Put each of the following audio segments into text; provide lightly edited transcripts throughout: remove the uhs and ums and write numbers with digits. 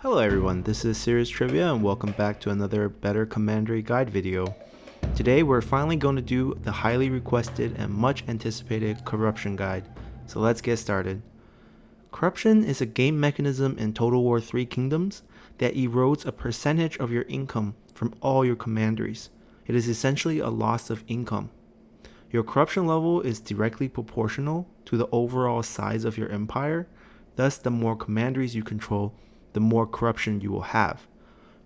Hello everyone, this is Serious Trivia and welcome back to another Better Commandery guide video. Today we're finally going to do the highly requested and much anticipated corruption guide, so let's get started. Corruption is a game mechanism in Total War 3 Kingdoms that erodes a percentage of your income from all your commanderies. It is essentially a loss of income. Your corruption level is directly proportional to the overall size of your empire, thus the more commanderies you control, the more corruption you will have.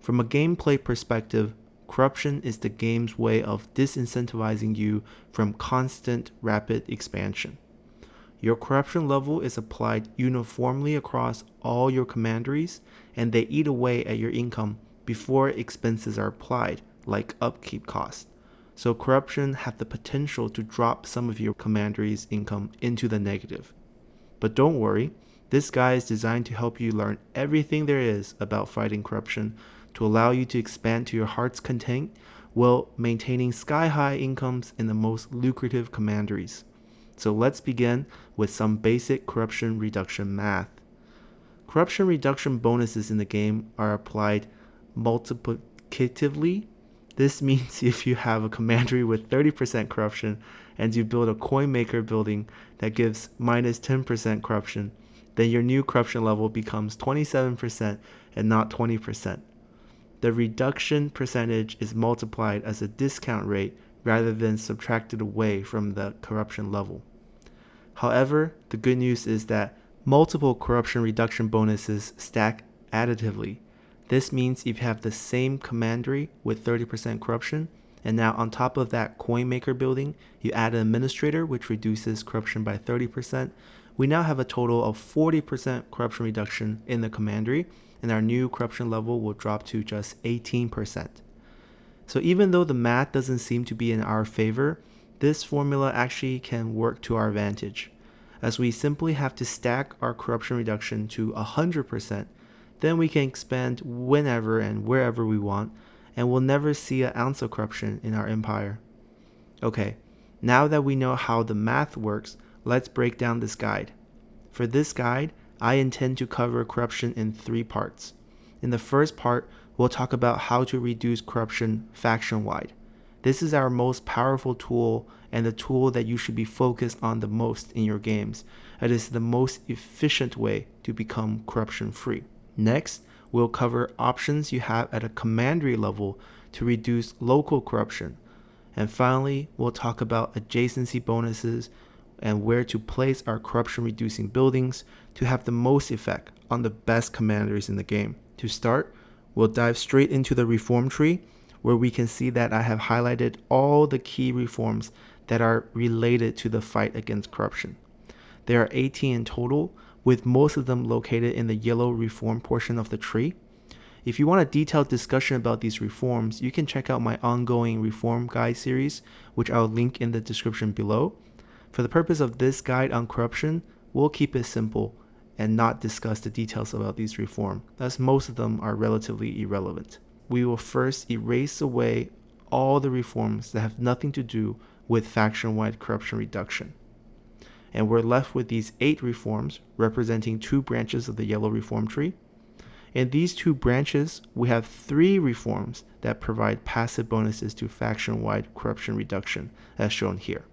From a gameplay perspective, corruption is the game's way of disincentivizing you from constant rapid expansion. Your corruption level is applied uniformly across all your commanderies, and they eat away at your income before expenses are applied, like upkeep costs. So corruption have the potential to drop some of your commanderies' income into the negative. But don't worry, this guide is designed to help you learn everything there is about fighting corruption to allow you to expand to your heart's content while maintaining sky-high incomes in the most lucrative commanderies. So let's begin with some basic corruption reduction math. Corruption reduction bonuses in the game are applied multiplicatively. This means if you have a commandery with 30% corruption and you build a coin maker building that gives minus 10% corruption, then your new corruption level becomes 27% and not 20%. The reduction percentage is multiplied as a discount rate rather than subtracted away from the corruption level. However, the good news is that multiple corruption reduction bonuses stack additively. This means if you have the same commandery with 30% corruption, and now on top of that coin maker building, you add an administrator which reduces corruption by 30%, we now have a total of 40% corruption reduction in the commandery, and our new corruption level will drop to just 18%. So even though the math doesn't seem to be in our favor, this formula actually can work to our advantage, as we simply have to stack our corruption reduction to 100%, then we can expand whenever and wherever we want, and we'll never see an ounce of corruption in our empire. Okay, now that we know how the math works, let's break down this guide. For this guide, I intend to cover corruption in 3 parts. In the first part, we'll talk about how to reduce corruption faction-wide. This is our most powerful tool and the tool that you should be focused on the most in your games. It is the most efficient way to become corruption-free. Next, we'll cover options you have at a commandery level to reduce local corruption. And finally, we'll talk about adjacency bonuses and where to place our corruption reducing buildings to have the most effect on the best commanderies in the game. To start, we'll dive straight into the reform tree, where we can see that I have highlighted all the key reforms that are related to the fight against corruption. There are 18 in total, with most of them located in the yellow reform portion of the tree. If you want a detailed discussion about these reforms, you can check out my ongoing reform guide series, which I'll link in the description below. For the purpose of this guide on corruption, we'll keep it simple and not discuss the details about these reforms, as most of them are relatively irrelevant. We will first erase away all the reforms that have nothing to do with faction-wide corruption reduction. And we're left with these 8 reforms representing 2 branches of the yellow reform tree. In these 2 branches, we have 3 reforms that provide passive bonuses to faction-wide corruption reduction, as shown here.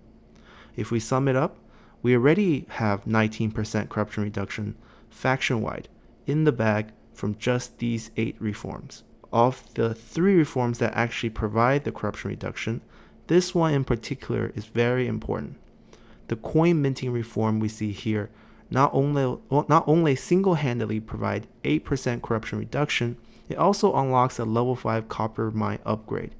If we sum it up, we already have 19% corruption reduction faction-wide in the bag from just these 8 reforms. Of the 3 reforms that actually provide the corruption reduction, this one in particular is very important. The coin minting reform we see here not only single-handedly provide 8% corruption reduction, it also unlocks a level 5 copper mine upgrade.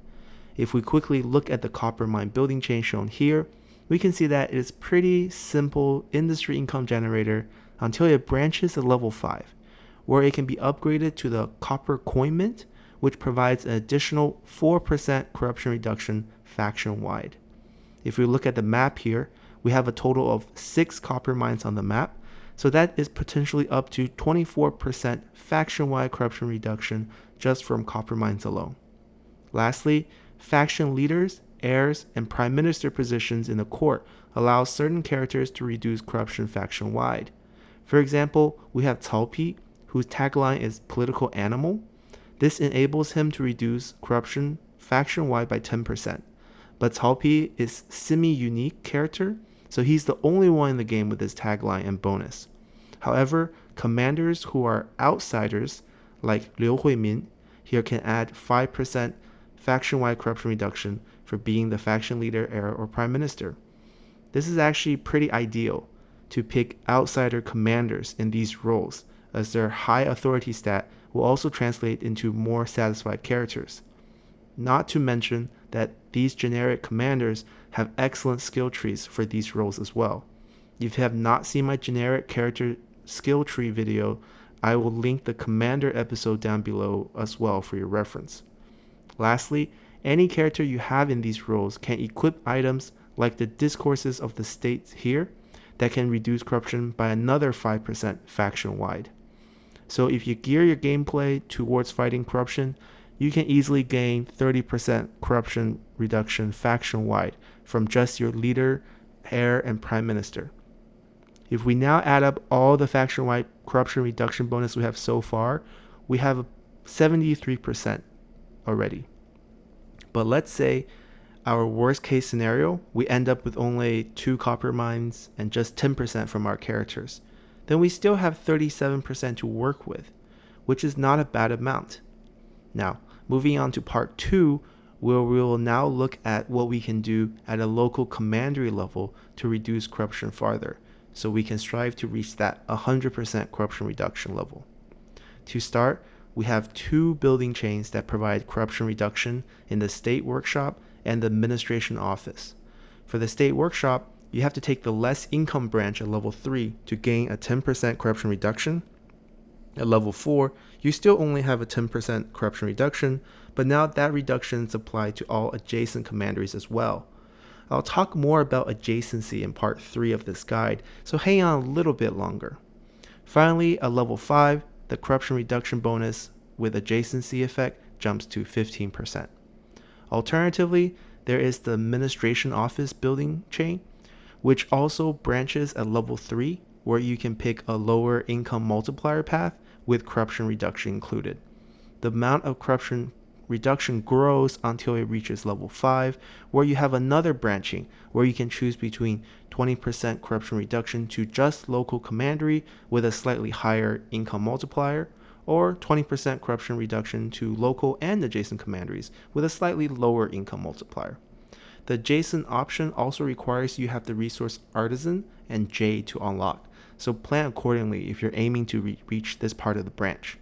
If we quickly look at the copper mine building chain shown here, we can see that it is pretty simple industry income generator until it branches to level 5, where it can be upgraded to the copper coin mint, which provides an additional 4% corruption reduction faction-wide. If we look at the map here, we have a total of 6 copper mines on the map, so that is potentially up to 24% faction-wide corruption reduction just from copper mines alone. Lastly, faction leaders, heirs, and prime minister positions in the court allow certain characters to reduce corruption faction-wide. For example, we have Cao Pi, whose tagline is political animal. This enables him to reduce corruption faction-wide by 10%. But Cao Pi is semi-unique character, so he's the only one in the game with this tagline and bonus. However, commanders who are outsiders, like Liu Huimin, here can add 5% faction-wide corruption reduction for being the faction leader, heir, or prime minister. This is actually pretty ideal to pick outsider commanders in these roles, as their high authority stat will also translate into more satisfied characters. Not to mention that these generic commanders have excellent skill trees for these roles as well. If you have not seen my generic character skill tree video, I will link the commander episode down below as well for your reference. Lastly, any character you have in these roles can equip items like the discourses of the states here that can reduce corruption by another 5% faction-wide. So if you gear your gameplay towards fighting corruption, you can easily gain 30% corruption reduction faction-wide from just your leader, heir, and prime minister. If we now add up all the faction-wide corruption reduction bonus we have so far, we have 73% already. But let's say our worst case scenario, we end up with only 2 copper mines and just 10% from our characters. Then we still have 37% to work with, which is not a bad amount. Now, moving on to part 2, where we will now look at what we can do at a local commandery level to reduce corruption farther, so we can strive to reach that 100% corruption reduction level. To start, we have 2 building chains that provide corruption reduction in the State Workshop and the Administration Office. For the State Workshop, you have to take the less income branch at level 3 to gain a 10% corruption reduction. At level 4, you still only have a 10% corruption reduction, but now that reduction is applied to all adjacent commanderies as well. I'll talk more about adjacency in part 3 of this guide, so hang on a little bit longer. Finally, at level 5, the corruption reduction bonus with adjacency effect jumps to 15%. Alternatively, there is the Administration Office building chain, which also branches at level 3, where you can pick a lower income multiplier path with corruption reduction included. The amount of corruption reduction grows until it reaches level 5, where you have another branching where you can choose between 20% corruption reduction to just local commandery with a slightly higher income multiplier, or 20% corruption reduction to local and adjacent commanderies with a slightly lower income multiplier. The adjacent option also requires you have the resource Artisan and Jade to unlock, so plan accordingly if you're aiming to reach this part of the branch.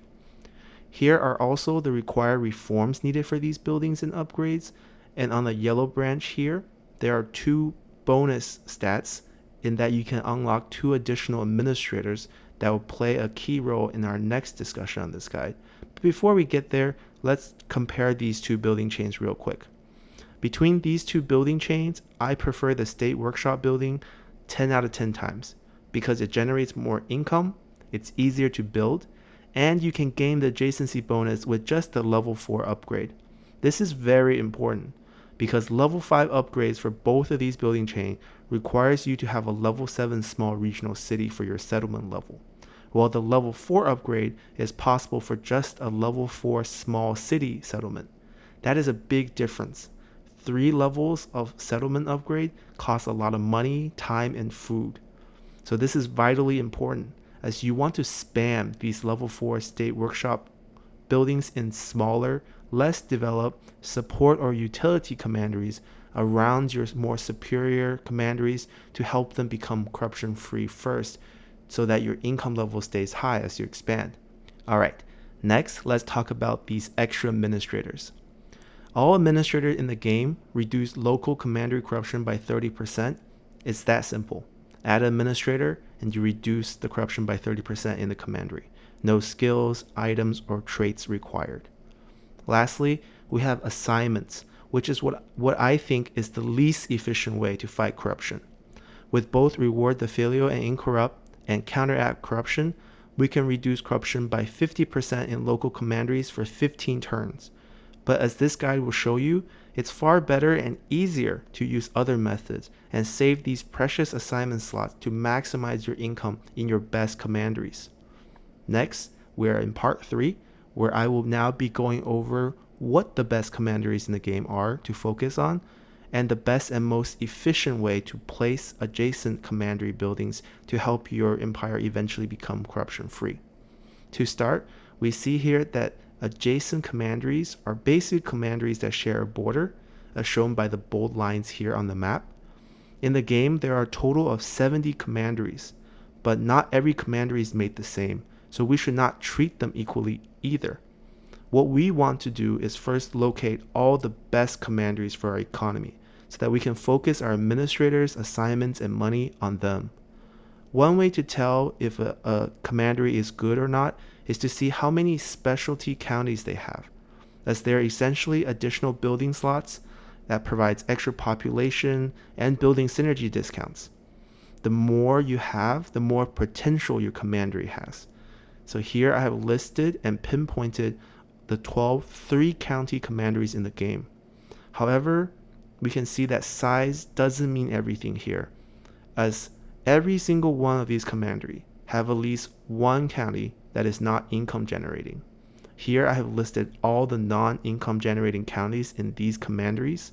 Here are also the required reforms needed for these buildings and upgrades, and on the yellow branch here, there are 2 bonus stats in that you can unlock 2 additional administrators that will play a key role in our next discussion on this guide. But before we get there, let's compare these 2 building chains real quick. Between these 2 building chains, I prefer the State Workshop building 10 out of 10 times because it generates more income, it's easier to build, and you can gain the adjacency bonus with just the level 4 upgrade. This is very important because level 5 upgrades for both of these building chains requires you to have a level 7 small regional city for your settlement level, while the level 4 upgrade is possible for just a level 4 small city settlement. That is a big difference. 3 levels of settlement upgrade cost a lot of money, time, and food. So this is vitally important as you want to spam these level 4 State Workshop buildings in smaller, less developed support or utility commanderies around your more superior commanderies to help them become corruption free first so that your income level stays high as you expand. Alright, next let's talk about these extra administrators. All administrators in the game reduce local commandery corruption by 30%. It's that simple. Add an administrator and you reduce the corruption by 30% in the commandery. No skills, items, or traits required. Lastly, we have assignments, which is what I think is the least efficient way to fight corruption. With both reward the filial and incorrupt and counteract corruption, we can reduce corruption by 50% in local commanderies for 15 turns. But as this guide will show you, it's far better and easier to use other methods and save these precious assignment slots to maximize your income in your best commanderies. Next, we're in part 3, where I will now be going over what the best commanderies in the game are to focus on, and the best and most efficient way to place adjacent commandery buildings to help your empire eventually become corruption-free. To start, we see here that adjacent commanderies are basically commanderies that share a border, as shown by the bold lines here on the map. In the game, there are a total of 70 commanderies, but not every commandery is made the same, so we should not treat them equally either. What we want to do is first locate all the best commanderies for our economy, so that we can focus our administrators, assignments, and money on them. One way to tell if a commandery is good or not is to see how many specialty counties they have, as they're essentially additional building slots that provides extra population and building synergy discounts. The more you have, the more potential your commandery has. So here I have listed and pinpointed the 12 3-county commanderies in the game. However, we can see that size doesn't mean everything here, as every single one of these commandery have at least one county that is not income generating. Here I have listed all the non-income generating counties in these commanderies.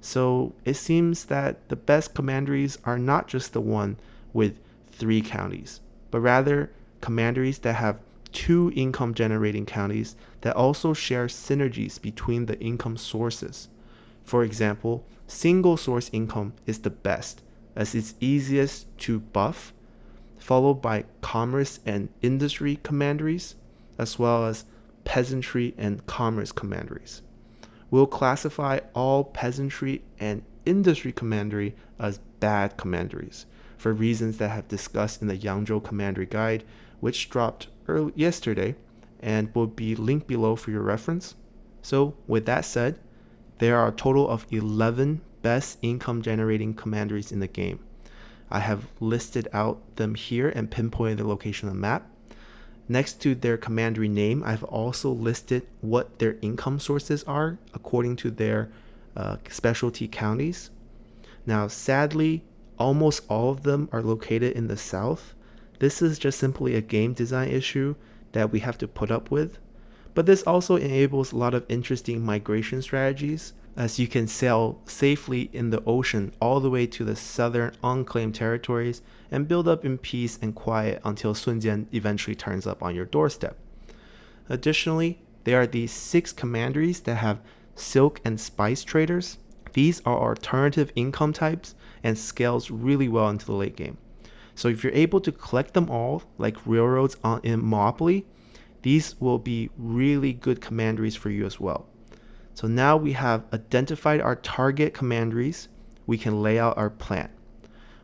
So it seems that the best commanderies are not just the one with 3 counties, but rather commanderies that have 2 income generating counties that also share synergies between the income sources. For example, single source income is the best, as it's easiest to buff, followed by commerce and industry commanderies, as well as peasantry and commerce commanderies. We'll classify all peasantry and industry commandery as bad commanderies, for reasons that I have discussed in the Yangzhou Commandery Guide, which dropped yesterday and will be linked below for your reference. So with that said, there are a total of 11 best income generating commanderies in the game. I have listed out them here and pinpointed the location on the map. Next to their commandery name, I've also listed what their income sources are according to their specialty counties. Now, sadly, almost all of them are located in the south. This is just simply a game design issue that we have to put up with. But this also enables a lot of interesting migration strategies, as you can sail safely in the ocean all the way to the southern unclaimed territories and build up in peace and quiet until Sun Jian eventually turns up on your doorstep. Additionally, there are these 6 commanderies that have silk and spice traders. These are alternative income types and scales really well into the late game. So if you're able to collect them all, like railroads in Monopoly, these will be really good commanderies for you as well. So now we have identified our target commanderies, we can lay out our plan.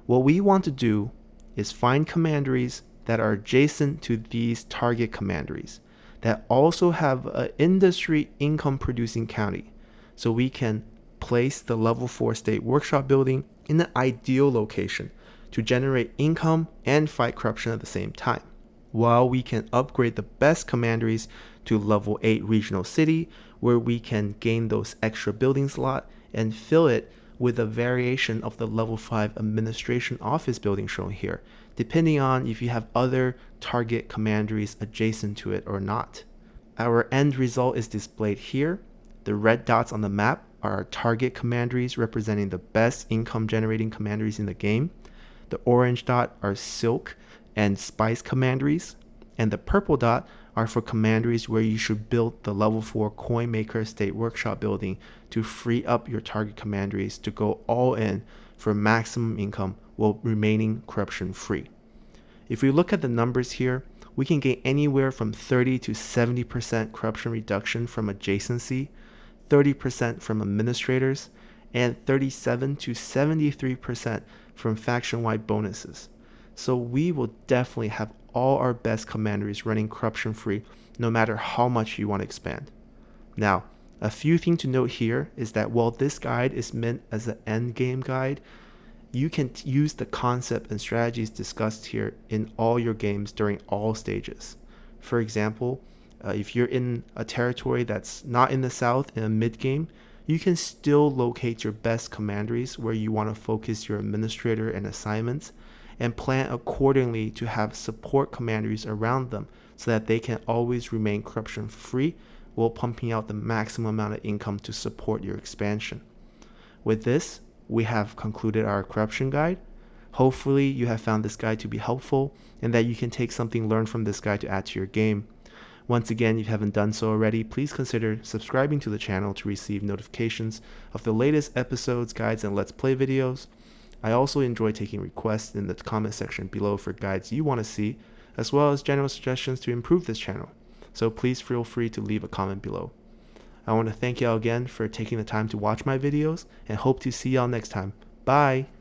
What we want to do is find commanderies that are adjacent to these target commanderies that also have an industry income producing county, so we can place the level 4 state workshop building in an ideal location to generate income and fight corruption at the same time, while we can upgrade the best commanderies to level 8 regional city, where we can gain those extra building slot and fill it with a variation of the level 5 administration office building shown here, depending on if you have other target commanderies adjacent to it or not. Our end result is displayed here. The red dots on the map are our target commanderies representing the best income generating commanderies in the game. The orange dot are silk and spice commanderies, and the purple dot are for commanderies where you should build the level 4 coin maker state workshop building to free up your target commanderies to go all in for maximum income while remaining corruption free. If we look at the numbers here, we can gain anywhere from 30 to 70% corruption reduction from adjacency, 30% from administrators, and 37 to 73% from faction-wide bonuses. So we will definitely have all our best commanderies running corruption free no matter how much you want to expand. Now, a few things to note here is that while this guide is meant as an end game guide, you can use the concept and strategies discussed here in all your games during all stages. For example, if you're in a territory that's not in the south in a mid game, you can still locate your best commanderies where you want to focus your administrator and assignments, and plan accordingly to have support commanderies around them so that they can always remain corruption free while pumping out the maximum amount of income to support your expansion. With this, we have concluded our corruption guide. Hopefully you have found this guide to be helpful and that you can take something learned from this guide to add to your game. Once again, if you haven't done so already, please consider subscribing to the channel to receive notifications of the latest episodes, guides, and Let's Play videos. I also enjoy taking requests in the comment section below for guides you want to see, as well as general suggestions to improve this channel. So please feel free to leave a comment below. I want to thank y'all again for taking the time to watch my videos and hope to see y'all next time. Bye!